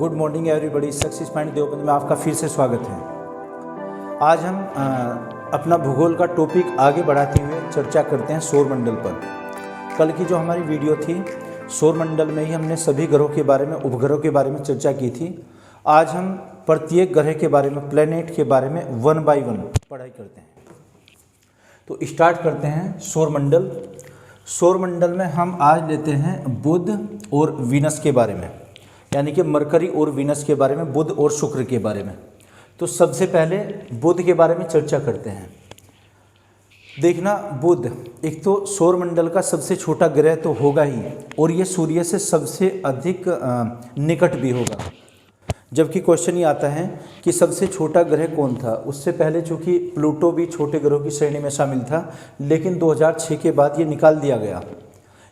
Good morning everybody. Success point Deoband में आपका फिर से स्वागत है। आज हम अपना भूगोल का टॉपिक आगे बढ़ाते हुए चर्चा करते हैं सौरमंडल पर। कल की जो हमारी वीडियो थी सौरमंडल में ही हमने सभी ग्रहों के बारे में, उपग्रहों के बारे में चर्चा की थी। आज हम प्रत्येक ग्रह के बारे में, प्लैनेट के बारे में 1 बाय 1 पढ़ाई करते हैं। तो स्टार्ट करते हैं सौरमंडल। सौरमंडल में हम आज लेते हैं बुध और वीनस के बारे में, यानी कि मरकरी और वीनस के बारे में, बुध और शुक्र के बारे में। तो सबसे पहले बुध के बारे में चर्चा करते हैं। देखना, बुध एक तो सौरमंडल का सबसे छोटा ग्रह तो होगा ही, और ये सूर्य से सबसे अधिक निकट भी होगा। जबकि क्वेश्चन ये आता है कि सबसे छोटा ग्रह कौन था। उससे पहले चूँकि प्लूटो भी छोटे ग्रहों की श्रेणी में शामिल था, लेकिन 2006 के बाद ये निकाल दिया गया।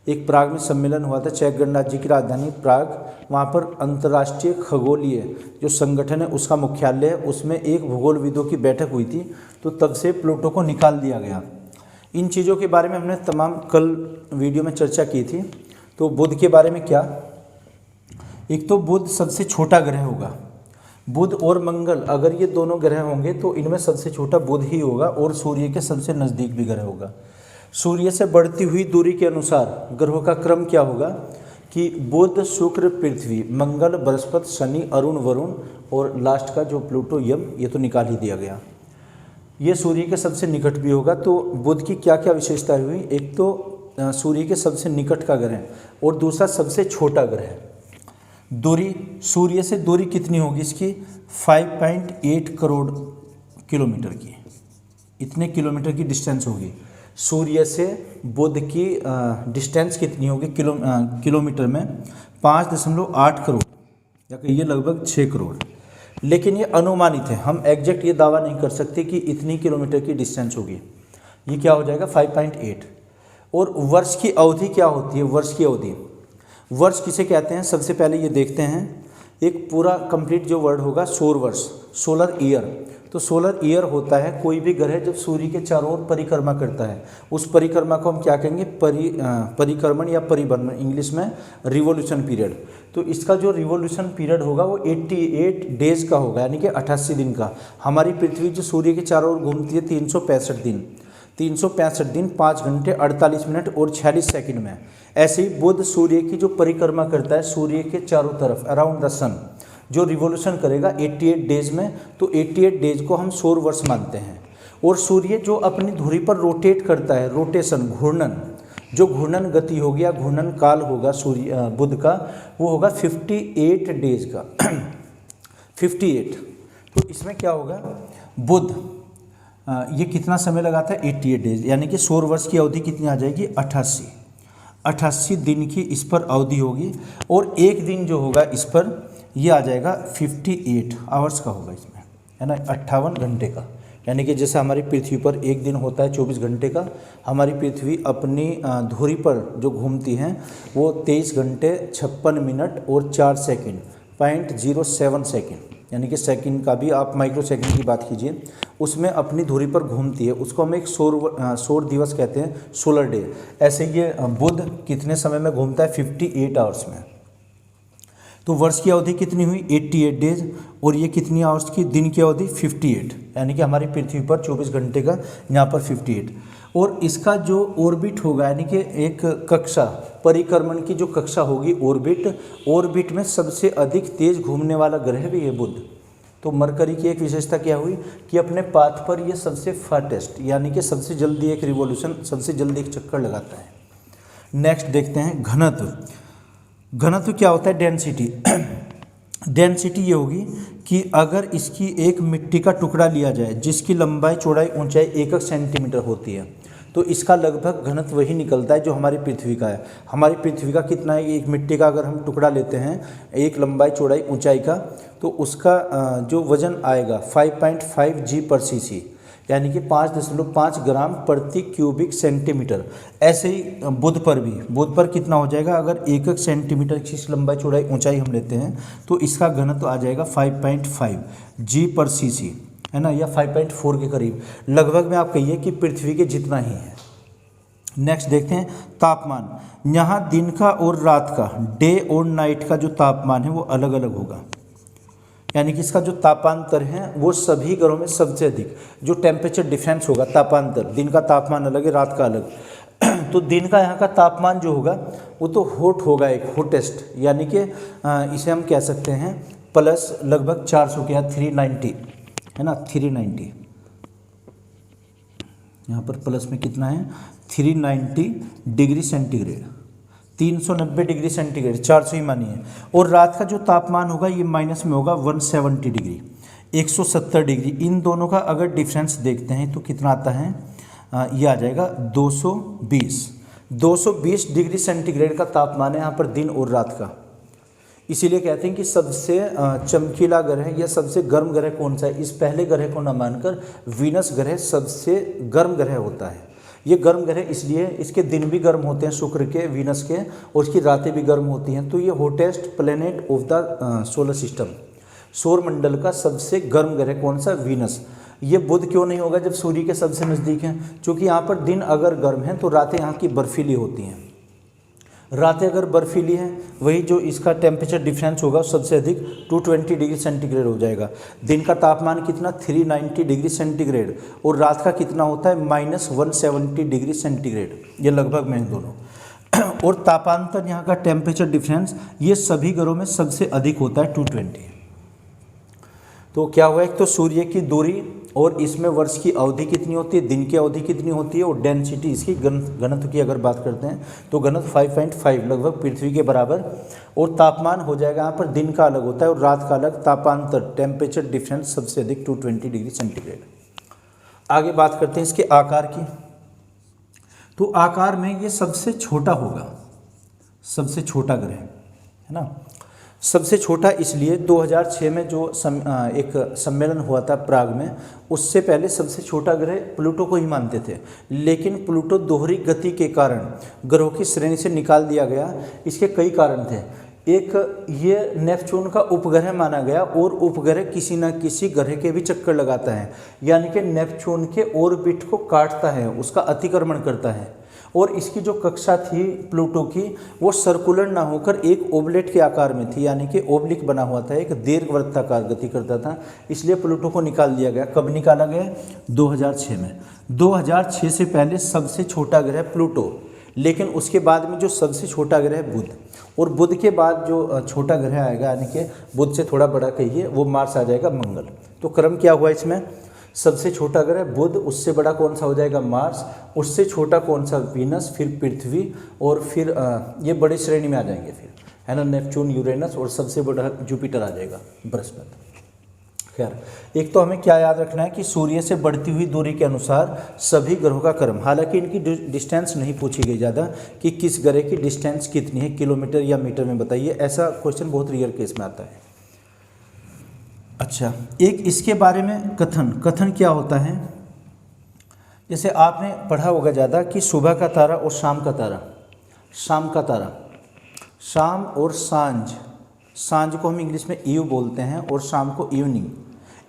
एक प्राग में सम्मेलन हुआ था, चेक गणराज्य की राजधानी प्राग, वहाँ पर अंतर्राष्ट्रीय खगोलीय जो संगठन है उसका मुख्यालय है, उसमें एक भूगोलविदों की बैठक हुई थी, तो तब से प्लूटो को निकाल दिया गया। इन चीज़ों के बारे में हमने तमाम कल वीडियो में चर्चा की थी। तो बुध के बारे में क्या, एक तो बुध सबसे छोटा ग्रह होगा। बुध और मंगल अगर ये दोनों ग्रह होंगे तो इनमें सबसे छोटा बुध ही होगा, और सूर्य के सबसे नज़दीक भी ग्रह होगा। सूर्य से बढ़ती हुई दूरी के अनुसार ग्रहों का क्रम क्या होगा कि बुध, शुक्र, पृथ्वी, मंगल, बृहस्पति, शनि, अरुण, वरुण, और लास्ट का जो प्लूटो, यम, ये तो निकाल ही दिया गया। ये सूर्य के सबसे निकट भी होगा। तो बुध की क्या क्या विशेषताएं हुई, एक तो सूर्य के सबसे निकट का ग्रह, और दूसरा सबसे छोटा ग्रह। दूरी, सूर्य से दूरी कितनी होगी इसकी, 5.8 करोड़ किलोमीटर की, इतने किलोमीटर की डिस्टेंस होगी। सूर्य से बुध की डिस्टेंस कितनी होगी किलोमीटर में, 5.8 करोड़, या कहिए लगभग 6 करोड़। लेकिन ये अनुमानित है, हम एग्जैक्ट ये दावा नहीं कर सकते कि इतनी किलोमीटर की डिस्टेंस होगी। ये क्या हो जाएगा, 5.8। और वर्ष की अवधि क्या होती है, वर्ष की अवधि, वर्ष किसे कहते हैं, सबसे पहले ये देखते हैं। एक पूरा कंप्लीट जो वर्ड होगा सौर वर्ष, सोलर ईयर। तो सोलर ईयर होता है कोई भी ग्रह जब सूर्य के चारों ओर परिक्रमा करता है, उस परिक्रमा को हम क्या कहेंगे, परिक्रमण या परिभ्रमण, इंग्लिश में रिवोल्यूशन पीरियड। तो इसका जो रिवोल्यूशन पीरियड होगा वो 88 डेज का होगा, यानी कि 88 दिन का। हमारी पृथ्वी जो सूर्य के चारों ओर घूमती है 365 दिन, 365 दिन 5 घंटे 48 मिनट और 46 सेकंड में। ऐसे ही बुध सूर्य की जो परिक्रमा करता है सूर्य के चारों तरफ, अराउंड द सन, जो रिवोल्यूशन करेगा 88 डेज में, तो 88 डेज को हम सौर वर्ष मानते हैं। और सूर्य जो अपनी धुरी पर रोटेट करता है, रोटेशन, घूर्णन, जो घूर्णन गति होगी या घूर्णन काल होगा सूर्य बुध का, वो होगा 58 डेज का 58। तो इसमें क्या होगा, बुध ये कितना समय लगाता है, 88 डेज, यानी कि सौर वर्ष की अवधि कितनी आ जाएगी, 88 दिन की इस पर अवधि होगी। और एक दिन जो होगा इस पर ये आ जाएगा 58 आवर्स का होगा इसमें, है ना, 58 घंटे का। यानी कि जैसे हमारी पृथ्वी पर एक दिन होता है 24 घंटे का, हमारी पृथ्वी अपनी धुरी पर जो घूमती हैं वो 23 घंटे 56 मिनट और 4 सेकंड, 0.07 सेकंड, यानी कि सेकंड का भी आप माइक्रो सेकंड की बात कीजिए, उसमें अपनी धुरी पर घूमती है। उसको हम एक सौर दिवस कहते हैं, सोलर डे। ऐसे ये बुध कितने समय में घूमता है, 58 आवर्स में। तो वर्ष की अवधि कितनी हुई, 88 डेज, और ये कितनी आवर्स की, दिन की अवधि 58, यानी कि हमारी पृथ्वी पर 24 घंटे का, यहाँ पर 58। और इसका जो ऑर्बिट होगा, यानी कि एक कक्षा, परिक्रमण की जो कक्षा होगी ऑर्बिट में सबसे अधिक तेज घूमने वाला ग्रह भी है बुध। तो मरकरी की एक विशेषता क्या हुई कि अपने पाथ पर ये सबसे फास्टेस्ट, यानी कि सबसे जल्दी एक रिवॉल्यूशन, सबसे जल्दी एक चक्कर लगाता है। नेक्स्ट देखते हैं घनत्व। घनत्व क्या होता है, डेंसिटी। डेंसिटी ये होगी कि अगर इसकी एक मिट्टी का टुकड़ा लिया जाए जिसकी लंबाई, चौड़ाई, ऊंचाई 1 सेंटीमीटर होती है, तो इसका लगभग घनत्व वही निकलता है जो हमारी पृथ्वी का है। हमारी पृथ्वी का कितना है, एक मिट्टी का अगर हम टुकड़ा लेते हैं, एक लंबाई, चौड़ाई, ऊंचाई का, तो उसका जो वजन आएगा 5.5 g/cc, यानी कि 5.5 ग्राम प्रति क्यूबिक सेंटीमीटर। ऐसे ही बुध पर कितना हो जाएगा, अगर 1 सेंटीमीटर की लंबाई, चौड़ाई, ऊंचाई हम लेते हैं तो इसका घनत्व आ जाएगा 5.5 g/cc, है ना, या 5.4 के करीब, लगभग में आप कहिए कि पृथ्वी के जितना ही है। नेक्स्ट देखते हैं तापमान। यहाँ दिन का और रात का, डे और नाइट का जो तापमान है वो अलग अलग होगा। यानी कि इसका जो तापांतर है वो सभी ग्रहों में सबसे अधिक, जो टेम्परेचर डिफरेंस होगा, तापांतर, दिन का तापमान अलग है, रात का अलग, तो दिन का यहाँ का तापमान जो होगा वो तो हॉट होगा, एक हॉटेस्ट, यानी कि इसे हम कह सकते हैं प्लस लगभग 400 के, 390 है ना, 390, यहाँ पर प्लस में कितना है 390 डिग्री सेंटीग्रेड, 390 डिग्री सेंटीग्रेड, 400 ही मानिए। और रात का जो तापमान होगा ये माइनस में होगा 170 डिग्री, 170 डिग्री। इन दोनों का अगर डिफरेंस देखते हैं तो कितना आता है, ये आ जाएगा 220 डिग्री सेंटीग्रेड का तापमान है यहाँ पर दिन और रात का। इसीलिए कहते हैं कि सबसे चमकीला ग्रह या सबसे गर्म ग्रह कौन सा है। इस पहले ग्रह को न मानकर वीनस ग्रह सबसे गर्म ग्रह होता है। ये गर्म ग्रह इसलिए, इसके दिन भी गर्म होते हैं शुक्र के, वीनस के, और इसकी रातें भी गर्म होती हैं। तो ये hottest planet of the solar system, सौर मंडल का सबसे गर्म ग्रह कौन सा, वीनस। ये बुध क्यों नहीं होगा जब सूर्य के सबसे नज़दीक हैं, क्योंकि यहाँ पर दिन अगर गर्म है तो रातें यहाँ की बर्फीली होती हैं। रातें अगर बर्फीली हैं, वही जो इसका टेम्परेचर डिफरेंस होगा सबसे अधिक 220 डिग्री सेंटीग्रेड हो जाएगा। दिन का तापमान कितना 390 डिग्री सेंटीग्रेड, और रात का कितना होता है -170 डिग्री सेंटीग्रेड, ये लगभग में दोनों। और तापांतर यहाँ का टेम्परेचर डिफरेंस ये सभी ग्रहों में सबसे अधिक होता है 220। तो क्या हुआ, एक तो सूर्य की दूरी और इसमें वर्ष की अवधि कितनी होती है, दिन की अवधि कितनी होती है, और डेंसिटी इसकी घनत्व की अगर बात करते हैं तो घनत्व 5.5 लगभग पृथ्वी के बराबर। और तापमान हो जाएगा यहाँ पर, दिन का अलग होता है और रात का अलग, तापांतर टेम्परेचर डिफरेंस सबसे अधिक 220 डिग्री सेंटीग्रेड। आगे बात करते हैं इसके आकार की। तो आकार में ये सबसे छोटा होगा, सबसे छोटा ग्रह है ना। सबसे छोटा इसलिए 2006 में जो एक सम्मेलन हुआ था प्राग में, उससे पहले सबसे छोटा ग्रह प्लूटो को ही मानते थे, लेकिन प्लूटो दोहरी गति के कारण ग्रहों की श्रेणी से निकाल दिया गया। इसके कई कारण थे। एक, ये नेपच्यून का उपग्रह माना गया, और उपग्रह किसी न किसी ग्रह के भी चक्कर लगाता है, यानी कि नेपच्यून के ऑर्बिट को काटता है, उसका अतिक्रमण करता है। और इसकी जो कक्षा थी प्लूटो की, वो सर्कुलर ना होकर एक ओवलेट के आकार में थी, यानी कि ओब्लिक बना हुआ था, एक दीर्घवृत्ताकार गति करता था, इसलिए प्लूटो को निकाल दिया गया। कब निकाला गया, 2006 में। 2006 से पहले सबसे छोटा ग्रह प्लूटो, लेकिन उसके बाद में जो सबसे छोटा ग्रह बुध, और बुध के बाद जो छोटा ग्रह आएगा, यानी कि बुध से थोड़ा बड़ा कहिए, वो मार्स आ जाएगा, मंगल। तो क्रम क्या हुआ इसमें, सबसे छोटा ग्रह बुध, उससे बड़ा कौन सा हो जाएगा मार्स, उससे छोटा कौन सा वीनस, फिर पृथ्वी, और फिर ये बड़ी श्रेणी में आ जाएंगे फिर, है ना, नेपच्यून, यूरेनस, और सबसे बड़ा जुपिटर आ जाएगा, बृहस्पति। खैर, एक तो हमें क्या याद रखना है कि सूर्य से बढ़ती हुई दूरी के अनुसार सभी ग्रहों का क्रम, हालांकि इनकी डिस्टेंस नहीं पूछी गई ज़्यादा कि किस ग्रह की डिस्टेंस कितनी है, किलोमीटर या मीटर में बताइए, ऐसा क्वेश्चन बहुत रेयर केस में आता है। अच्छा, एक इसके बारे में कथन क्या होता है, जैसे आपने पढ़ा होगा ज़्यादा कि सुबह का तारा और शाम का तारा, शाम का तारा, शाम और सांझ को हम इंग्लिश में ईव बोलते हैं, और शाम को इवनिंग।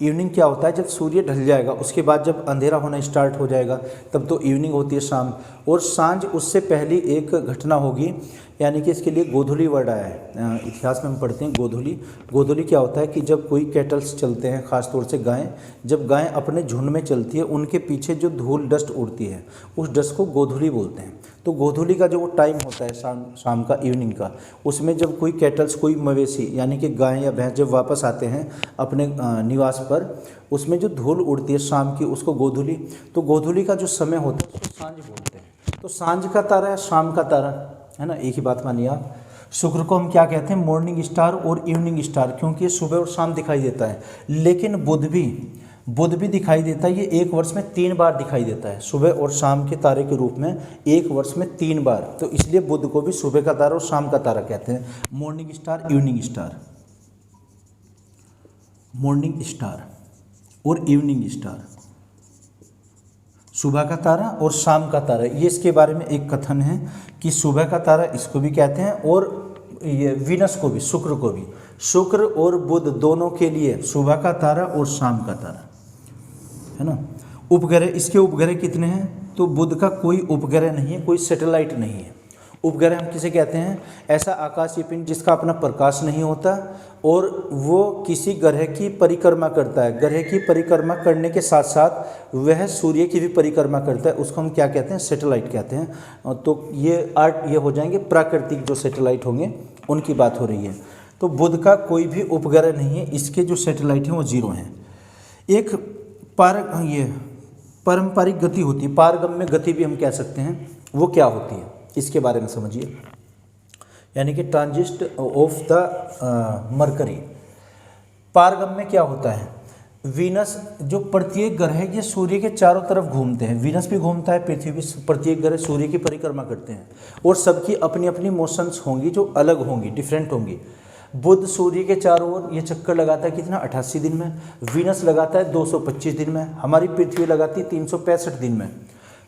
इवनिंग क्या होता है, जब सूर्य ढल जाएगा उसके बाद जब अंधेरा होना स्टार्ट हो जाएगा तब तो इवनिंग होती है शाम। और सांझ उससे पहली एक घटना होगी, यानी कि इसके लिए गोधूली वर्ड आया है, इतिहास में हम पढ़ते हैं गोधूली। गोधूली क्या होता है कि जब कोई कैटल्स चलते हैं, ख़ासतौर से गायें, जब गायें अपने झुंड में चलती है, उनके पीछे जो धूल डस्ट उड़ती है, उस डस्ट को गोधूली बोलते हैं। तो गोधूली का जो वो टाइम होता है शाम का, इवनिंग का, उसमें जब कोई कैटल्स, कोई मवेशी यानी कि गाय या भैंस जब वापस आते हैं अपने निवास पर, उसमें जो धूल उड़ती है शाम की, उसको गोधूली, तो गोधूली का जो समय होता है उसको सांझ बोलते हैं। तो सांझ का तारा या शाम का तारा, है ना, एक ही बात मानिए आप। शुक्र को हम क्या कहते हैं, मॉर्निंग स्टार और इवनिंग स्टार, क्योंकि ये सुबह और शाम दिखाई देता है। लेकिन बुध भी दिखाई देता है, ये एक वर्ष में 3 बार दिखाई देता है, सुबह और शाम के तारे के रूप में एक वर्ष में 3 बार। तो इसलिए बुध को भी सुबह का तारा और शाम का तारा कहते हैं, morning star, evening star, morning star और इवनिंग स्टार, सुबह का तारा और शाम का तारा। ये इसके बारे में एक कथन है कि सुबह का तारा इसको भी कहते हैं, और ये वीनस को भी, शुक्र को भी, शुक्र और बुध दोनों के लिए सुबह का तारा और शाम का तारा, है ना। उपग्रह, इसके उपग्रह कितने हैं, तो बुध का कोई उपग्रह नहीं है, कोई सैटेलाइट नहीं है, उपग्रह हम किसे कहते हैं? ऐसा आकाशीय पिंड जिसका अपना प्रकाश नहीं होता और वो किसी ग्रह की परिक्रमा करता है। ग्रह की परिक्रमा करने के साथ साथ वह सूर्य की भी परिक्रमा करता है, उसको हम क्या कहते हैं? सैटेलाइट कहते हैं। तो ये हो जाएंगे प्राकृतिक जो सैटेलाइट होंगे उनकी बात हो रही है। तो बुध का कोई भी उपग्रह नहीं है, इसके जो सैटेलाइट हैं वो 0 हैं। एक पारंपरिक गति होती है, पारगम्य गति भी हम कह सकते हैं, वो क्या होती है इसके बारे में समझिए। यानी कि ट्रांजिट ऑफ द मरकरी। पारगम्य क्या होता है? वीनस जो प्रत्येक ग्रह है ये सूर्य के चारों तरफ घूमते हैं, वीनस भी घूमता है, पृथ्वी भी, प्रत्येक ग्रह सूर्य की परिक्रमा करते हैं और सबकी अपनी अपनी मोशंस होंगी जो अलग होंगी, डिफरेंट होंगी। बुध सूर्य के चारों ओर ये चक्कर लगाता है कितना? 88 दिन में। वीनस लगाता है 225 दिन में। हमारी पृथ्वी लगाती है 365 दिन में।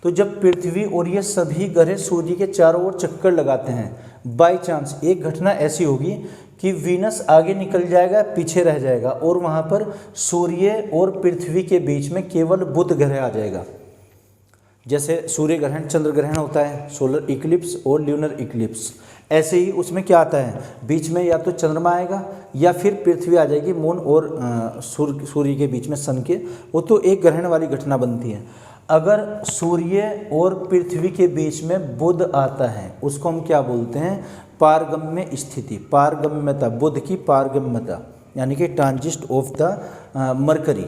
तो जब पृथ्वी और ये सभी ग्रह सूर्य के चारों ओर चक्कर लगाते हैं, बाय चांस एक घटना ऐसी होगी कि वीनस आगे निकल जाएगा, पीछे रह जाएगा और वहाँ पर सूर्य और पृथ्वी के बीच में केवल बुध ग्रह आ जाएगा। जैसे सूर्य ग्रहण, चंद्र ग्रहण होता है, सोलर इक्लिप्स और ल्यूनर इक्लिप्स, ऐसे ही उसमें क्या आता है? बीच में या तो चंद्रमा आएगा या फिर पृथ्वी आ जाएगी, मून और सूर्य के बीच में सन के, वो तो एक ग्रहण वाली घटना बनती है। अगर सूर्य और पृथ्वी के बीच में बुध आता है उसको हम क्या बोलते हैं? पारगम्य स्थिति, पारगम्यता, बुध की पारगम्यता, यानी कि ट्रांजिट ऑफ द मरकरी।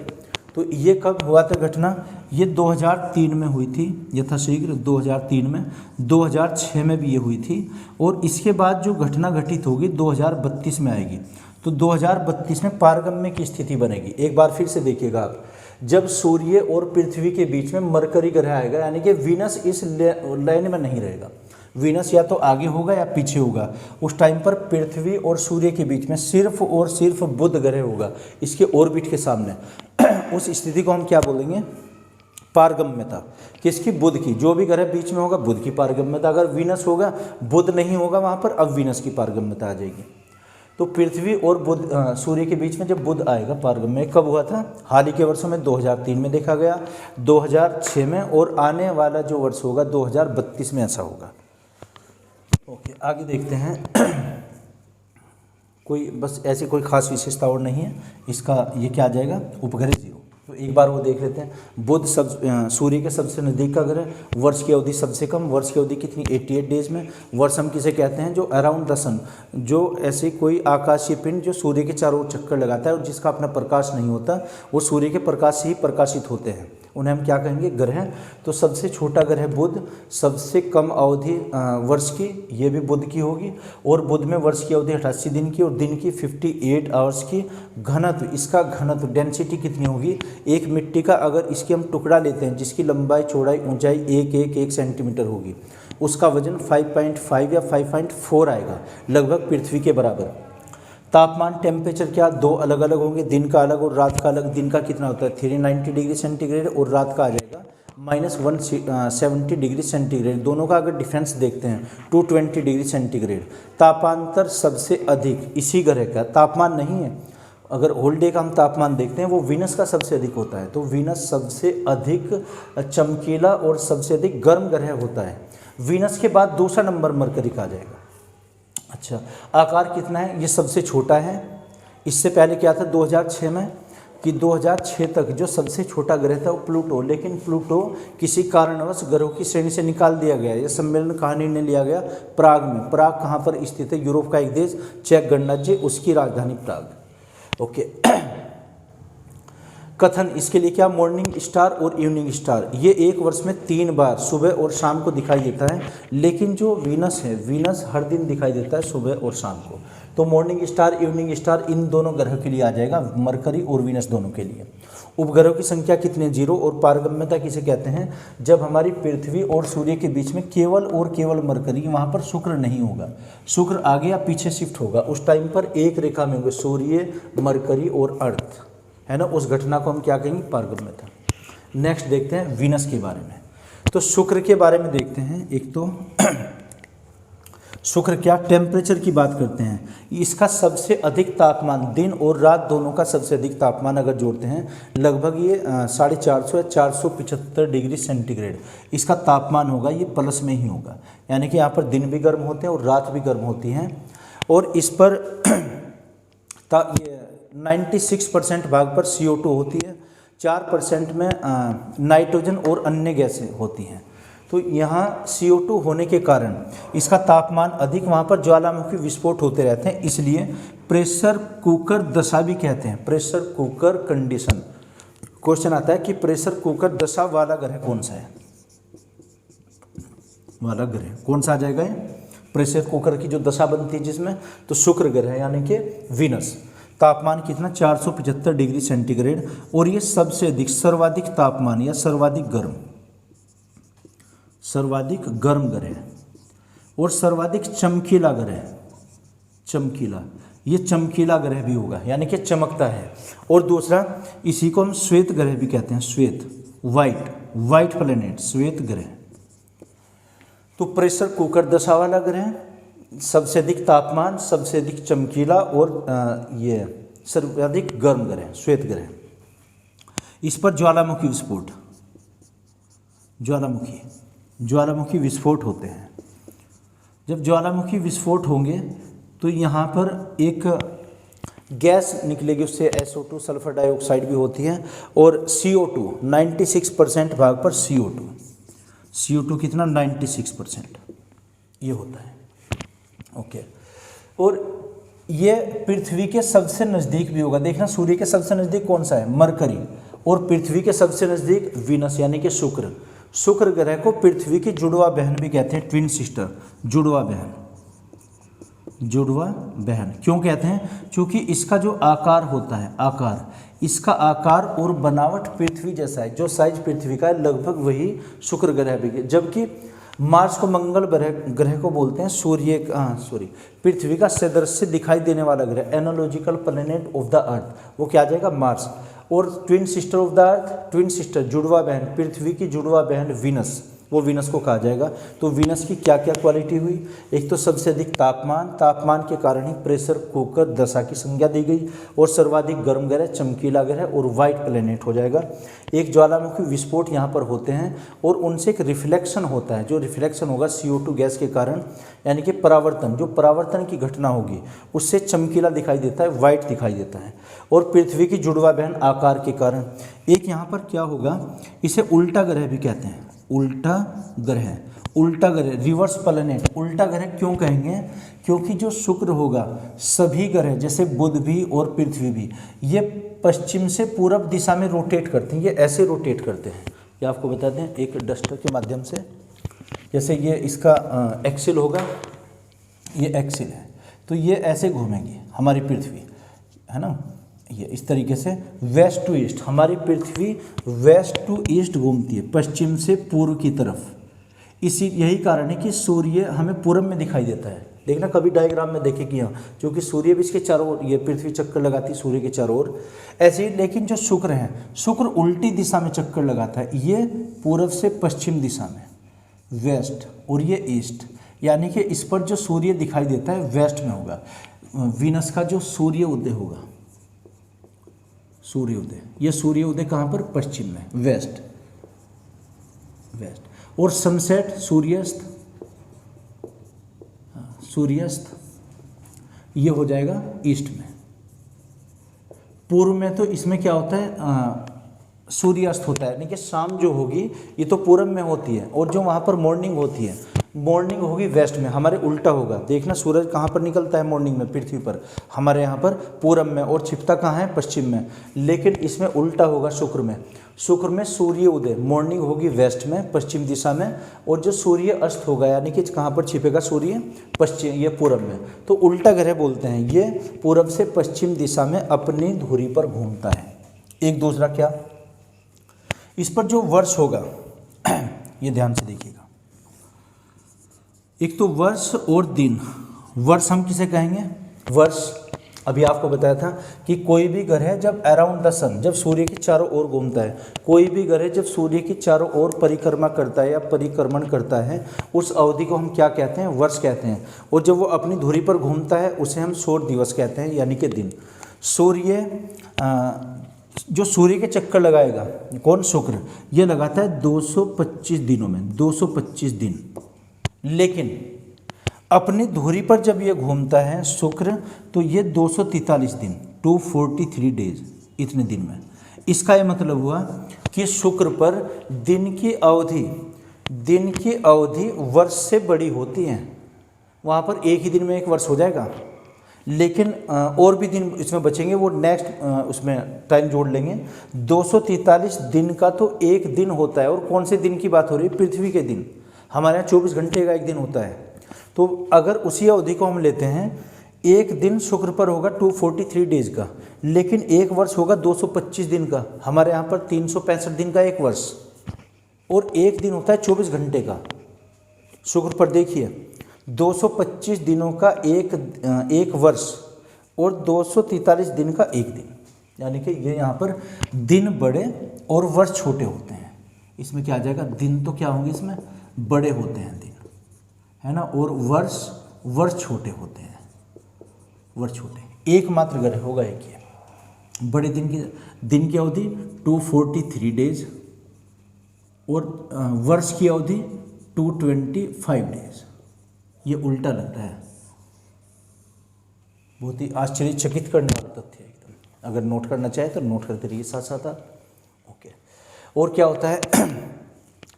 तो ये कब हुआ था घटना? ये 2003 में हुई थी, यथाशीघ्र 2003 में, 2006 में भी ये हुई थी और इसके बाद जो घटना घटित होगी 2032 में आएगी। तो 2032 में पारगम्य की स्थिति बनेगी। एक बार फिर से देखिएगा आप, जब सूर्य और पृथ्वी के बीच में मरकरी ग्रह आएगा, यानी कि वीनस इस लाइन में नहीं रहेगा, वीनस या तो आगे होगा या पीछे होगा, उस टाइम पर पृथ्वी और सूर्य के बीच में सिर्फ और सिर्फ बुध ग्रह होगा इसके ऑर्बिट के सामने। उस स्थिति को हम क्या बोलेंगे? पारगम्यता। किसकी? बुध की। जो भी ग्रह बीच में होगा बुध की पारगम्यता। अगर वीनस होगा, बुध नहीं होगा वहाँ पर, अब वीनस की पारगम्यता आ जाएगी। तो पृथ्वी और बुध, सूर्य के बीच में जब बुध आएगा पारगम्य, कब हुआ था? हाल ही के वर्षों में 2003 में देखा गया, 2006 में, और आने वाला जो वर्ष होगा 2032 में ऐसा होगा। ओके, आगे देखते हैं। कोई बस ऐसी कोई खास विशेषता और नहीं है इसका। ये क्या आ जाएगा? उपग्रह 0। तो एक बार वो देख लेते हैं। बुध सूर्य के सबसे नज़दीक का ग्रह, वर्ष की अवधि सबसे कम, वर्ष की अवधि कितनी? 88 डेज में। वर्ष हम किसे कहते हैं? जो अराउंड द सन, जो ऐसे कोई आकाशीय पिंड जो सूर्य के चारों ओर चक्कर लगाता है और जिसका अपना प्रकाश नहीं होता, वो सूर्य के प्रकाश से ही प्रकाशित होते हैं, उन्हें हम क्या कहेंगे? ग्रह। तो सबसे छोटा ग्रह बुध, सबसे कम अवधि वर्ष की, ये भी बुध की होगी, और बुध में वर्ष की अवधि 88 दिन की और दिन की 58 आवर्स की। घनत्व, इसका घनत्व, डेंसिटी कितनी होगी? एक मिट्टी का अगर इसकी हम टुकड़ा लेते हैं जिसकी लंबाई, चौड़ाई, ऊंचाई 1 सेंटीमीटर होगी, उसका वजन 5.5 या 5.4 आएगा, लगभग पृथ्वी के बराबर। तापमान, टेम्परेचर क्या? 2 अलग अलग होंगे, दिन का अलग और रात का अलग। दिन का कितना होता है? 390 डिग्री सेंटीग्रेड और रात का आ जाएगा -170 डिग्री सेंटीग्रेड। दोनों का अगर डिफरेंस देखते हैं 220 डिग्री सेंटीग्रेड। तापांतर सबसे अधिक इसी ग्रह का, तापमान नहीं है, अगर होल डे का हम तापमान देखते हैं वो वीनस का सबसे अधिक होता है। तो वीनस सबसे अधिक चमकीला और सबसे अधिक गर्म ग्रह होता है। वीनस के बाद दूसरा नंबर मरकरी का आ जाएगा। अच्छा, आकार कितना है? ये सबसे छोटा है। इससे पहले क्या था 2006 में, कि 2006 तक जो सबसे छोटा ग्रह था वो प्लूटो, लेकिन प्लूटो किसी कारणवश ग्रहों की श्रेणी से निकाल दिया गया। यह सम्मेलन कहाँ निर्णय लिया गया? प्राग में। प्राग कहाँ पर स्थित है? यूरोप का एक देश, चेक गणराज्य, उसकी राजधानी प्राग। ओके। कथन इसके लिए क्या? मॉर्निंग स्टार और इवनिंग स्टार, ये एक वर्ष में 3 बार सुबह और शाम को दिखाई देता है, लेकिन जो वीनस है, वीनस हर दिन दिखाई देता है सुबह और शाम को। तो morning star, evening star in दोनों ग्रह के लिए आ जाएगा, मरकरी और वीनस दोनों के लिए। उपग्रहों की संख्या कितने? 0। और पारगम्यता किसे कहते हैं? जब हमारी पृथ्वी और सूर्य के बीच में केवल और केवल मरकरी, वहाँ पर शुक्र नहीं होगा, शुक्र आगे या पीछे शिफ्ट होगा, उस टाइम पर एक रेखा में होंगे सूर्य, मरकरी और अर्थ, है ना। उस घटना को हम क्या कहेंगे? पारगम्यता। नेक्स्ट देखते हैं वीनस के बारे में। तो शुक्र के बारे में देखते हैं। एक तो शुक्र क्या टेम्परेचर की बात करते हैं, इसका सबसे अधिक तापमान, दिन और रात दोनों का सबसे अधिक तापमान अगर जोड़ते हैं लगभग ये 450 या 475 डिग्री सेंटीग्रेड इसका तापमान होगा। ये प्लस में ही होगा, यानी कि यहाँ पर दिन भी गर्म होते हैं और रात भी गर्म होती हैं। और इस पर ये 96% भाग पर CO2 होती है, 4% में नाइट्रोजन और अन्य गैसें होती हैं। तो यहाँ CO2 होने के कारण इसका तापमान अधिक, वहाँ पर ज्वालामुखी विस्फोट होते रहते हैं, इसलिए प्रेशर कुकर दशा भी कहते हैं, प्रेशर कुकर कंडीशन। क्वेश्चन आता है कि प्रेशर कुकर दशा वाला ग्रह कौन सा है, वाला ग्रह कौन सा आ जाएगा ये? प्रेशर कुकर की जो दशा बनती है जिसमें, तो शुक्र ग्रह यानी कि वीनस। तापमान कितना 475 डिग्री सेंटीग्रेड, और ये सबसे अधिक सर्वाधिक तापमान या सर्वाधिक गर्म ग्रह और सर्वाधिक चमकीला ग्रह, चमकीला, ये चमकीला ग्रह भी होगा यानी कि चमकता है। और दूसरा इसी को हम श्वेत ग्रह भी कहते हैं, श्वेत, वाइट प्लेनेट, श्वेत ग्रह। तो प्रेशर कुकर दशा वाला ग्रह, सबसे अधिक तापमान, सबसे अधिक चमकीला और ये सर्वाधिक गर्म ग्रह, श्वेत ग्रह। इस पर ज्वालामुखी विस्फोट, ज्वालामुखी विस्फोट होते हैं। जब ज्वालामुखी विस्फोट होंगे तो यहाँ पर एक गैस निकलेगी, उससे SO2 सल्फर डाइऑक्साइड भी होती है, और CO2 96% भाग पर CO2 कितना 96% ये होता है। ओके, और ये पृथ्वी के सबसे नज़दीक भी होगा। देखना सूर्य के सबसे नज़दीक कौन सा है, मरकरी, और पृथ्वी के सबसे नज़दीक वीनस यानी कि शुक्र ग्रह को पृथ्वी की जुड़वा बहन भी कहते हैं, ट्विन सिस्टर, जुड़वा बहन क्यों कहते हैं? क्योंकि इसका जो आकार होता है, इसका आकार और बनावट पृथ्वी जैसा है, जो साइज पृथ्वी का है लगभग वही शुक्र ग्रह भी, जबकि मार्स को मंगल ग्रह को बोलते हैं पृथ्वी का सदृश्य दिखाई देने वाला ग्रह, analogical planet of the earth, वो क्या आ जाएगा, मार्स। और twin sister of the earth, twin sister जुड़वा बहन, पृथ्वी की जुड़वा बहन वीनस, वो वीनस को कहा जाएगा। तो वीनस की क्या क्या क्वालिटी हुई, एक तो सबसे अधिक तापमान के कारण ही प्रेशर कुकर दशा की संज्ञा दी गई, और सर्वाधिक गर्म ग्रह, चमकीला ग्रह और वाइट प्लेनेट हो जाएगा। एक ज्वालामुखी विस्फोट यहाँ पर होते हैं और उनसे एक रिफ्लेक्शन होता है, जो रिफ्लेक्शन होगा CO2 गैस के कारण, यानी कि परावर्तन, जो परावर्तन की घटना होगी उससे चमकीला दिखाई देता है, वाइट दिखाई देता है। और पृथ्वी की जुड़वा बहन आकार के कारण एक यहाँ पर क्या होगा, इसे उल्टा ग्रह भी कहते हैं, उल्टा ग्रह, रिवर्स प्लैनेट। उल्टा ग्रह क्यों कहेंगे? क्योंकि जो शुक्र होगा, सभी ग्रह जैसे बुध भी और पृथ्वी भी, ये पश्चिम से पूरब दिशा में रोटेट करते हैं, ये ऐसे रोटेट करते हैं। ये आपको बता दें एक डस्टर के माध्यम से, जैसे ये इसका एक्सिल होगा, ये एक्सिल है, तो ये ऐसे घूमेगी हमारी पृथ्वी, है ना, ये इस तरीके से वेस्ट टू ईस्ट, हमारी पृथ्वी वेस्ट टू ईस्ट घूमती है, पश्चिम से पूर्व की तरफ। यही कारण है कि सूर्य हमें पूरब में दिखाई देता है। देखना कभी डायग्राम में देखें कि यहाँ, क्योंकि सूर्य भी इसके चारों ओर, ये पृथ्वी चक्कर लगाती है सूर्य के चारों ओर ऐसे ही। लेकिन जो शुक्र है, शुक्र उल्टी दिशा में चक्कर लगाता है, ये पूरब से पश्चिम दिशा में, वेस्ट, और ये ईस्ट, यानी कि इस पर जो सूर्य दिखाई देता है वेस्ट में होगा। वीनस का जो सूर्य उदय होगा, ये सूर्य उदय कहाँ पर, पश्चिम में, वेस्ट। और सनसेट, सूर्यास्त ये हो जाएगा ईस्ट में। पूर्व में तो इसमें क्या होता है, सूर्यास्त होता है, यानी कि शाम जो होगी ये तो पूरब में होती है, और जो वहाँ पर मॉर्निंग होती है, मॉर्निंग होगी वेस्ट में, हमारे उल्टा होगा। देखना सूरज कहाँ पर निकलता है मॉर्निंग में पृथ्वी पर, हमारे यहाँ पर पूरब में, और छिपता कहाँ है, पश्चिम में। लेकिन इसमें उल्टा होगा शुक्र में सूर्य उदय, मॉर्निंग होगी वेस्ट में, पश्चिम दिशा में, और जो सूर्य अस्त होगा यानी कि कहाँ पर छिपेगा सूर्य, पश्चिम, ये पूरब में। तो उल्टा ग्रह बोलते हैं, ये पूरब से पश्चिम दिशा में अपनी धुरी पर घूमता है। एक दूसरा क्या, इस पर जो वर्ष होगा ये ध्यान से देखिएगा, एक तो वर्ष और दिन। वर्ष हम किसे कहेंगे, वर्ष अभी आपको बताया था कि कोई भी ग्रह जब अराउंड द सन, जब सूर्य के चारों ओर घूमता है, कोई भी ग्रह जब सूर्य की चारों ओर परिक्रमा करता है या परिक्रमण करता है, उस अवधि को हम क्या कहते हैं? वर्ष कहते हैं। और जब वो अपनी धुरी पर घूमता है उसे हम सौर दिवस कहते हैं, यानी कि दिन। सूर्य जो सूर्य के चक्कर लगाएगा, कौन? शुक्र, ये लगाता है 225 दिनों में, 225 दिन। लेकिन अपनी धुरी पर जब ये घूमता है शुक्र, तो ये 243 दिन, 243 डेज, इतने दिन में। इसका ये मतलब हुआ कि शुक्र पर दिन की अवधि वर्ष से बड़ी होती है। वहाँ पर एक ही दिन में एक वर्ष हो जाएगा, लेकिन और भी दिन इसमें बचेंगे, वो नेक्स्ट उसमें टाइम जोड़ लेंगे। 243 दिन का तो एक दिन होता है। और कौन से दिन की बात हो रही है? पृथ्वी के दिन। हमारे यहाँ 24 घंटे का एक दिन होता है। तो अगर उसी अवधि को हम लेते हैं, एक दिन शुक्र पर होगा 243 डेज का, लेकिन एक वर्ष होगा 225 दिन का। हमारे यहाँ पर 365 दिन का एक वर्ष, और एक दिन होता है 24 घंटे का। शुक्र पर देखिए 225 दिनों का एक वर्ष और 243 दिन का एक दिन, यानी कि ये यहाँ पर दिन बड़े और वर्ष छोटे होते हैं। इसमें क्या आ जाएगा? दिन तो क्या होंगे इसमें? बड़े होते हैं दिन, है ना, और वर्ष छोटे होते हैं, वर्ष छोटे। एकमात्र ग्रह होगा एक ये। बड़े दिन की अवधि 243 डेज और वर्ष की अवधि 225 डेज। ये उल्टा लगता है। बहुत ही आश्चर्यचकित करने वाला तथ्य है एकदम। अगर नोट करना चाहे तो नोट करते रहिए साथ साथ आप। ओके, और क्या होता है?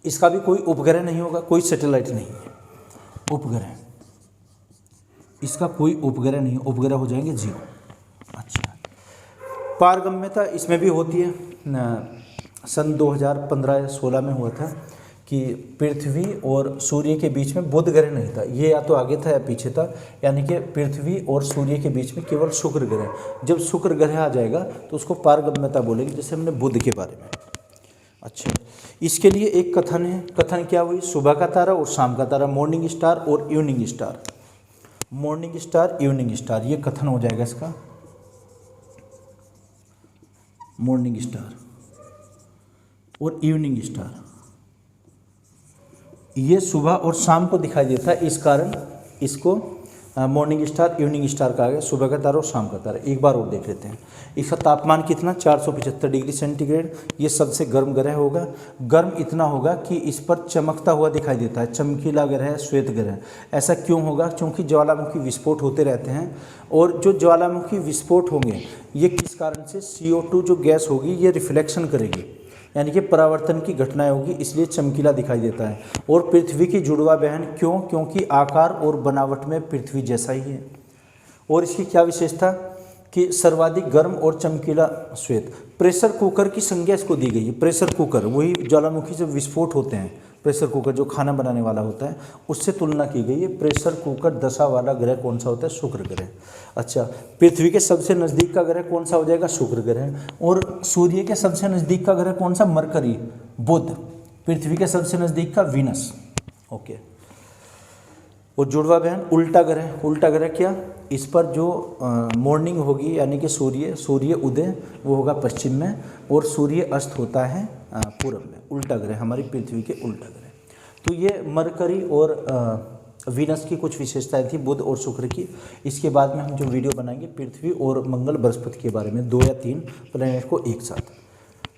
इसका भी कोई उपग्रह नहीं होगा, कोई सैटेलाइट नहीं है। उपग्रह, इसका कोई उपग्रह नहीं, उपग्रह हो जाएंगे 0। अच्छा, पारगम्यता इसमें भी होती है। सन 2015 या 16 में हुआ था कि पृथ्वी और सूर्य के बीच में बुध ग्रह नहीं था। ये या तो आगे था या पीछे था, यानी कि पृथ्वी और सूर्य के बीच में केवल शुक्र ग्रह। जब शुक्र ग्रह आ जाएगा तो उसको पारगम्यता बोलेंगे, जैसे हमने बुध के बारे में। अच्छा, इसके लिए एक कथन है। कथन क्या हुई? सुबह का तारा और शाम का तारा, मॉर्निंग स्टार और evening star. Morning star, evening star, ये कथन हो जाएगा इसका। मॉर्निंग स्टार और इवनिंग स्टार, ये सुबह और शाम को दिखाई देता है, इस कारण इसको मॉर्निंग स्टार, इवनिंग स्टार कहा गया। सुबह का तारा और शाम का तारा। एक बार और देख लेते हैं। इसका तापमान कितना? 475 डिग्री सेंटीग्रेड। ये सबसे गर्म ग्रह होगा। गर्म इतना होगा कि इस पर चमकता हुआ दिखाई देता है, चमकीला ग्रह, श्वेत ग्रह। ऐसा क्यों होगा? क्योंकि ज्वालामुखी विस्फोट होते रहते हैं, और जो ज्वालामुखी विस्फोट होंगे ये किस कारण से? CO2 जो गैस होगी ये रिफ्लेक्शन करेगी, यानी कि परावर्तन की घटनाएं होगी, इसलिए चमकीला दिखाई देता है। और पृथ्वी की जुड़वा बहन क्यों? क्योंकि आकार और बनावट में पृथ्वी जैसा ही है। और इसकी क्या विशेषता? कि सर्वाधिक गर्म और चमकीला श्वेत। प्रेशर कुकर की संज्ञा इसको दी गई है। प्रेशर कुकर, वही ज्वालामुखी से विस्फोट होते हैं, प्रेशर कुकर जो खाना बनाने वाला होता है, उससे तुलना की गई है। प्रेशर कुकर दशा वाला ग्रह कौन सा होता है? शुक्र ग्रह। अच्छा, पृथ्वी के सबसे नज़दीक का ग्रह कौन सा हो जाएगा? शुक्र ग्रह। और सूर्य के सबसे नज़दीक का ग्रह कौन सा? मरकरी, बुध। पृथ्वी के सबसे नज़दीक का वीनस। ओके, और जुड़वा बहन उल्टा ग्रह। उल्टा ग्रह क्या? इस पर जो मॉर्निंग होगी, यानी कि सूर्य उदय, वो होगा पश्चिम में, और सूर्य अस्त होता है पूरब में। उल्टा ग्रह, हमारी पृथ्वी के उल्टा ग्रह। तो ये मरकरी और वीनस की कुछ विशेषताएं थी, बुध और शुक्र की। इसके बाद में हम जो वीडियो बनाएंगे पृथ्वी और मंगल बृहस्पति के बारे में, 2 या 3 प्लैनेट को एक साथ।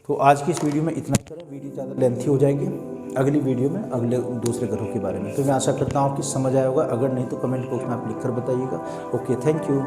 तो आज की इस वीडियो में इतना करें, वीडियो ज़्यादा लेंथी हो जाएगी। अगली वीडियो में अगले दूसरे ग्रहों के बारे में। तो मैं आशा करता हूँ कि समझ आया होगा। अगर नहीं तो कमेंट बॉक्स में आप लिखकर बताइएगा। Okay, thank you.